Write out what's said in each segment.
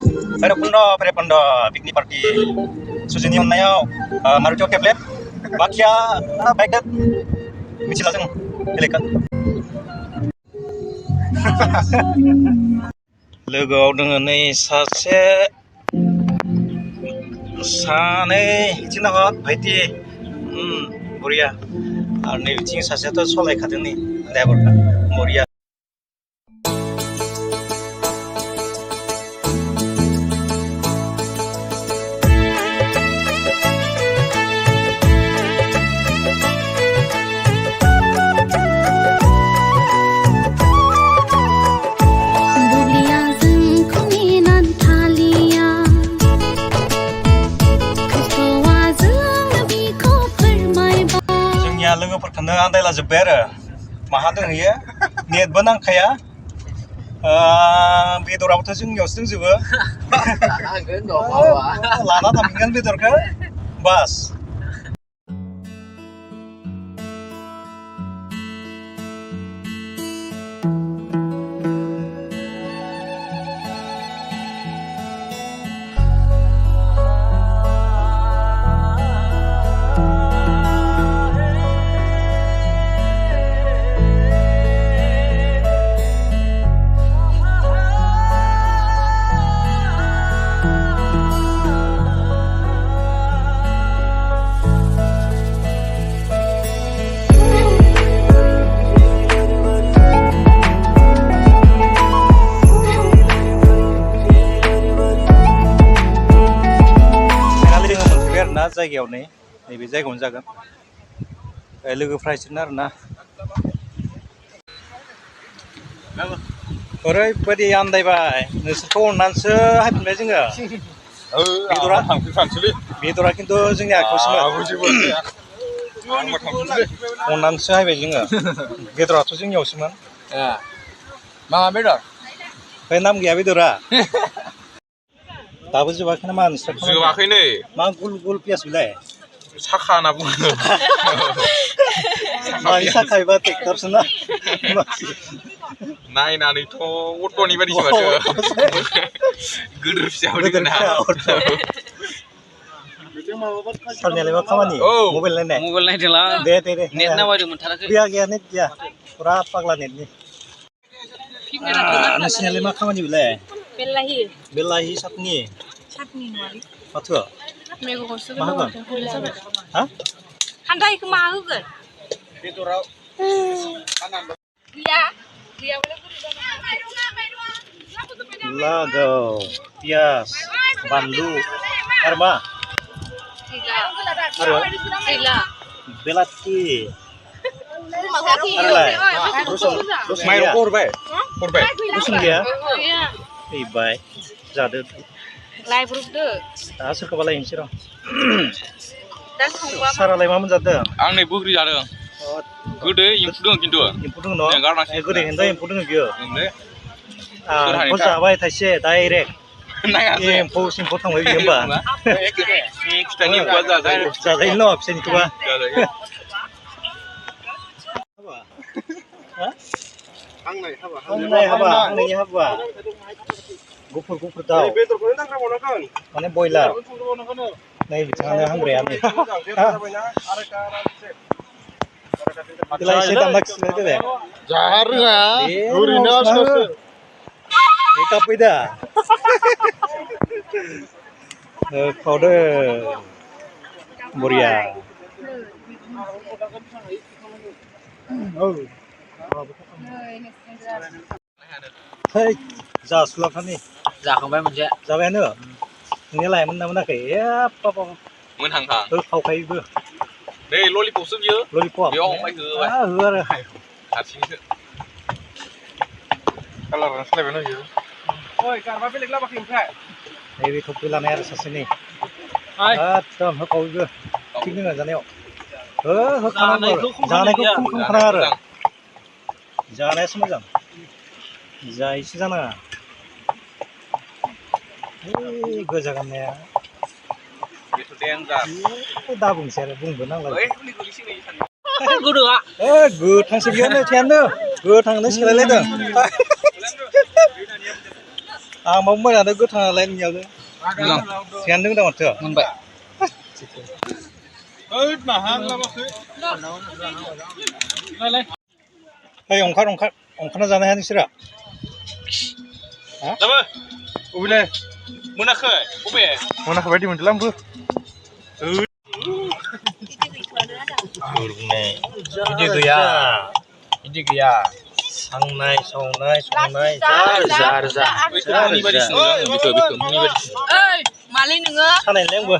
भैरबकुंड picnic party सुजुनि अननायाव Maruti tablet बाखिया bike मिथिला जों बेलेगखौ लोगोआव दङ नै सासे सानै बिथिं दङ भाइटि बरिया आरो नै बिथिं सासेयाथ' सलायखादों नै ड्राइभारखौ बरिया लोगोफोरखौनो आन्दायलाजोब्बाय आरो माहा दोंहैयो नेटबो नांखाया बेदराबोथ' जोंनियावसो दंजोबो लाना थांगोन बेदरखौ बास जायगायाव नैबे जायगायावनो जागोन लोगोफ्रा इसोरनो आरोना ओरैबायदि आन्दायबाय नोंसोरखौ अननानैसो हायफिनबाय जोङो बेदरा खिन्थु जोंनि आखायावसोमोन अननानैसो हायबाय जोङो बेदराथ' जोंनियावसोमोन मा बेदर बे नाम गैया बेदरा दाबो जोबाखै नामा नोंसोर जोबाखै नै मा गुल गुल पियास बिलाय साखा होनना बुङो मानि साखा एबा ट्रेक्टरसो ना नायनानैथ' अट'नि बायदिसो माथो गोदोर फिसाबो दोङो ना सारनियालाय मा खामानि मबाइल नायदोंला दे नेट नांबायदों मोनथाराखै गैया नेट गैया फुरा पाग्ला नेटनि नोंसिनियालाय मा खामानि बिलाय बेलाहि सातनि नङालै माथो मैगंखौसो मा होगोन हा खान्थाइखौ मा होगोन बेदराव लागाव पियास बानलु आरो मा बेलाथि माइरंखौ हरबाय रुसुन गैया फैबाय जादो लाइब्रुबदो दा सोरखौबा लायनोसै र' सारालाय मा मोनजादों आं नै बोग्रि जादों गोदै एम्फौ दङ खिन्थु एम्फौ दङ न' गोदै खिन्थु एम्फौ दङ बियो आंखौ जाबाय थाइसे डाइरेक्ट एम्फौ सेम्फौ थांबाय बियो होमबा जाजायो न' फिसानिखौबा आंनाय हाबा गुफुर दाउ माने बयलार नै बिथाङानो हांग्राया नै एसे दामना खिथिनाय देलाय जाहा रोङा ओरैनो गाबबाय दा खावदो बरिया है जासुलाफ्रानि जाखांबाय मोनसे जाबायानो नोंनिया लायमोन ना मोनाखै मोनहांहां खावखायोबो नै ललिपपसो बियो ललिपप बेयाव ओमफ्राय होबाय हो आरो हारसिंसो कालारानो सोलायबाय ना बियो ओइ गारबा बेलेग लाबाखै ओमफ्राय नैबे थफि लानाय आरो सासे नै एकदम होखावैबो थिग नङा जानायाव होखानांगौ जानायखौ खम खालामखानाङा आरो जानायासो मोजां जायैसो जानाङा गोजा गाननाया दा बुंसै आरो बुंबो नांला गोथांसो बियो नै थेयानो गोथांनो सोलायलायदों आं माबा मोनानो गोथाङालाय नोंनियावनो थिगानो दं माथो मोनबाय ओइ अंखारना जानो हाया नोंसोरा जाबो अबेलाय मोनाखै अबे मोनाखै बायदि मोनदोंलां आंबो बिदि गैया सांनाय संनाय जार मुनि बायदिसो नुदों बेखौ मुनि बायदिसो ओइ मालै नोङो सानायलाय आंबो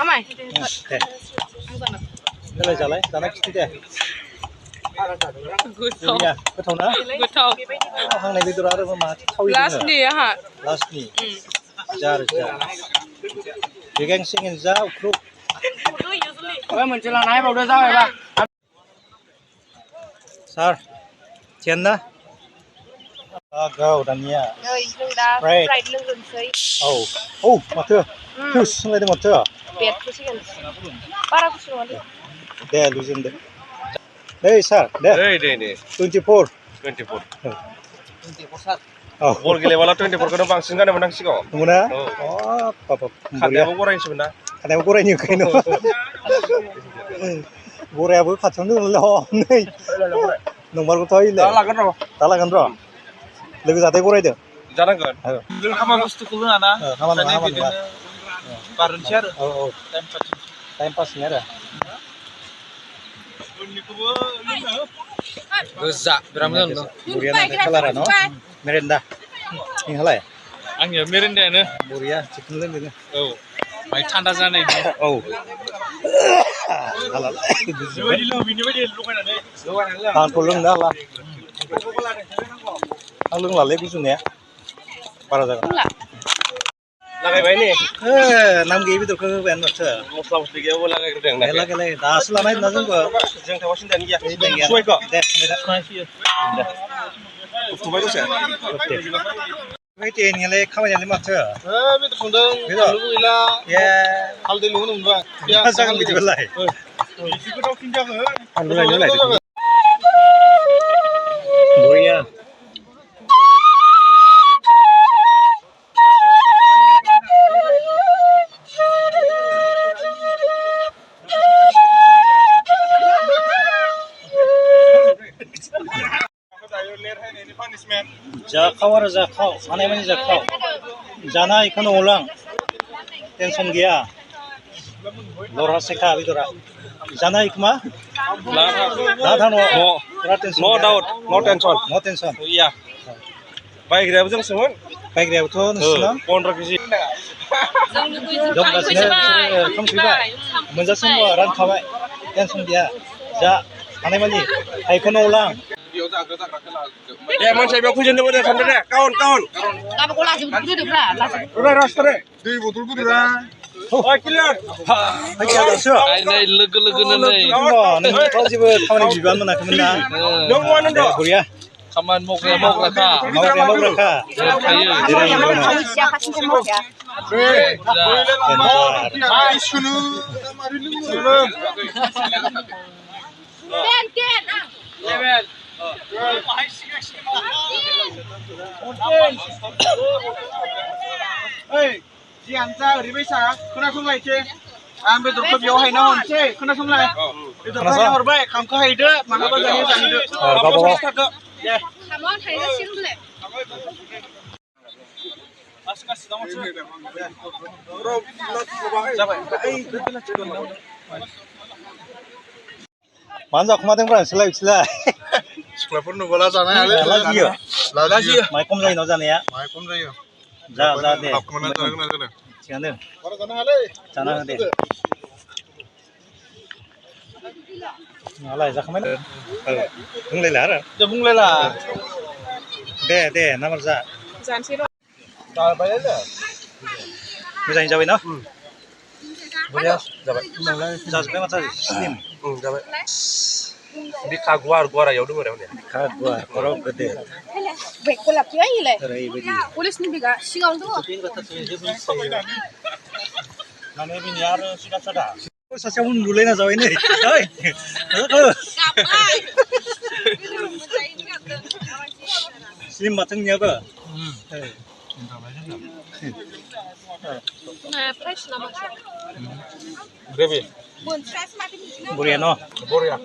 आमाय दे देलाय जानाय खिथि दे गोथाव गोथाव ना गोथाव हांनाय बेदर आरो मा थावै लास्टनि आहा लास्टनि जार बेगां सिंगेन जा उख्रुब ओइ मोनसे लाना हायबावदो जाबायबा सार थियान ना गाव दानिया नै जों दा स्प्राइट लोंग्रोनोसै औ माथो फिउस सोंलायदों माथो बेदखौसिगोन बारा गुसु नङा दे लुजेनदो नै सार दे 24 औ बल गेलेबाला 24खौनो बांसिन गाननो मोननांसिगौ नंगौना खारनायाबो गरायनोसैमोन ना खानायाबो गरायनि ओंखायनो गरायाबो खाथियावनो दंलै नै नंमारगौथ' दा लागोन र' लोगो जाथे गरायदो जानांगोन जों हामा बुस्थुखौ होआ ना हामा नङा बारनोसै आरो औ टाइम पासनि आरो गोजा बिराद मोजां नुदों बरिया नांदों कालारा न' मेरेन्दा नोंहालाय आंनिया मेरेन्डायानो बरिया चिकेन लोंदों औ बाय थान्दा जानायनि औ बेबायदि लगायनानै आंथ' लोंनो हाला आं लोंलालै गुजुनाया बारा जागोन लागायबाय नै नाम गैयि बेदरखौ होबायानो माथो मस्ला मस्लि गैयाबो लागायग्रोदों गेले दासो लानाय होनना जोंबो जों थावा सिन्थानो गैया सयखौ दे फुबाय दसे नोंलाय खामानियालाय माथो बेदर संदों बानलुबो गैला हालदै लुहोनो मोनबाय मा जागोन बिदिबालाय एसे गोथावसिन जागोन फानलु लायनो लायदों बरिया जाखाव आरो जाखाव हानायमानि जाखाव जानायखौनो अलां टेनसन गैया लरा सेखा बेदरा जानाय खोमा नो डाउट नो टेनसन या बायग्रायाबो जोंसोमोन बायग्रायाबोथ' नोंसोरना 15 केजि दंगासिनो मोनजासिम रानखाबाय टेनसन गैया जा हानायमानि हायखौनो अलां दे मानसिया बेयाव फैजेनदोंमोन दे थांदो दे काउन गाबागाव लाजोबग्रोदोब्रा दै बथल गुदुरा क्लियार गायनाय लोगो लोगोनो नै नोंथ' जेबो खामानि बिबान मोनाखैमोन ना बरिया खामानि मावग्राखा जियानोजा ओरैबायसा खोनासंलायसै आं बेदरखौ बेयाव हायना हरनोसै खोनासंलाय बेदरखौ हायना हरबाय खामखौ हायदो मालाबा जाहैदो मानो जाखुमादोंब्रा नोंसोरलाय सिख्लाफोर नुबोला जानाय हालै लाजियो माइ खम जायो न' जानाया माइ खम जायो जा दे थिगानो जाना हो दे नोंहालाय जाखांबाय बुंलायला आरो बुंलायला दे नाम्बार जा जानोसै र' मोजाङै जाबाय ना बरिया जाबाय जाजोब्बाय माथो स्लिम जाबाय बिखा गुवार याव दङ आरो बिखा गुवार खर' गोदोर बेगखौ लाबोयो आंनिलाय ओरैबायदि कलेजनि बेगा सिगाङावनो माने बिनि आरो सिदा सादा सासेयाव उन्दुलायना जाबाय नै स्लिम माथो नोंनियाबो फ्रेश नामा Grevi. फ्रेश माथो बरिया न' Boria.